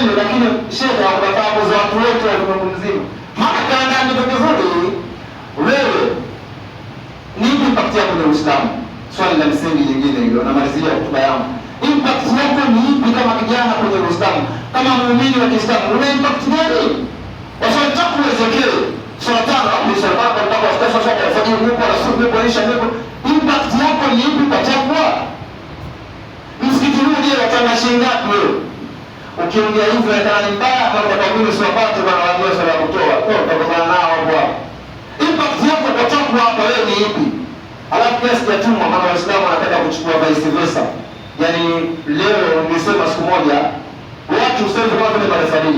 muumini, lakini shekhe hakukataa za watu wote wa ulimwengu mzima. Maana kaandaa kitu kizuri, wewe ni impact yako kwenye Uislamu. Swali la msingi lingine hilo, namalizia hotuba yangu. Impact yako ni ipi kama kijana kwenye Uislamu? Kama muumini wa Kiislamu, una impact gani? Waswali tatu Ezekiel, sura 5 kabisa, baba nataka kufuata swala ya fajiri, Mungu anasema kuonyesha Mungu. Impact yako ni ipi kwa takwa? Msikiti huu ndio watangashi ngapi wewe? Ukiongea hivyo na ni mbaya kwa sababu sio watu wanawaambia swala ya kutoa. Utakutana nao hapo. Impact yako kwa takwa hapa wewe ni ipi? Alafu kiasi cha tumwa maana Waislamu wanataka kuchukua vice versa. Yaani leo nilisema siku moja watu sasa kama vile marefari.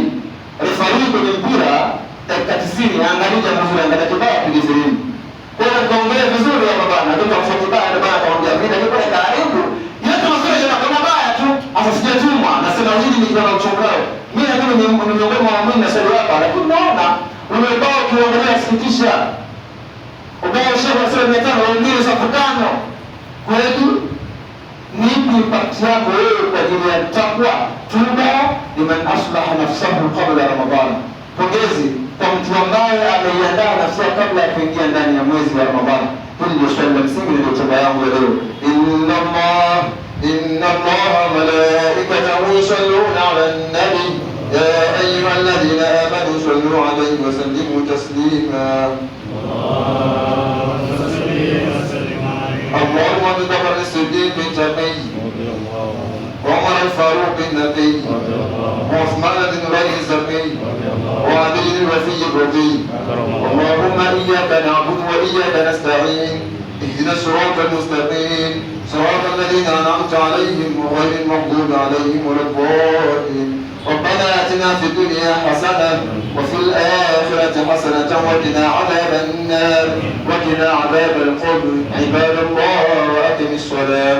Refari kwenye mpira dakika 90 angalia jambo zuri angalia kibaya kujizini. Kwa hiyo kaongea vizuri hapa bana, ndio tofauti baya ndio bana kaongea vile ndio kwa karibu. Yote mazuri yana kama baya tu. Sasa sijatumwa nasema hili ni kwa uchongao. Mimi lakini ni miongoni mwa waumini na swali hapa lakini naona umebao kuongelea sikitisha. Ubao shehe wa sura 500 wengine safu 5. Kweli ni impact yako wewe kwa ajili ya takwa? Tuba liman aslaha nafsahu qabla Ramadhan. Pongezi kwa mtu ambaye ameiandaa nafsi yake kabla ya kuingia ndani ya mwezi wa Ramadhani. Hili ndio swali la msingi ndio hotuba yangu leo. Inna Allaha malaikatahu yusalluna 'alan nabi ya ayyuhalladhina amanu sallu 'alayhi wa sallimu taslima. اللهم ببكر الصديق التقي وعمر الفاروق النقي وعثمان بن نورين الزكي وعلي الوفي الرضي. اللهم اياك نعبد واياك نستعين اهدنا الصراط المستقيم صراط الذين انعمت عليهم غير المغضوب عليهم ولا الضالين. ربنا اتنا في الدنيا حسنه وفي الاخره حسنه وقنا عذاب النار وقنا عذاب القبر. عباد الله واقم الصلاه.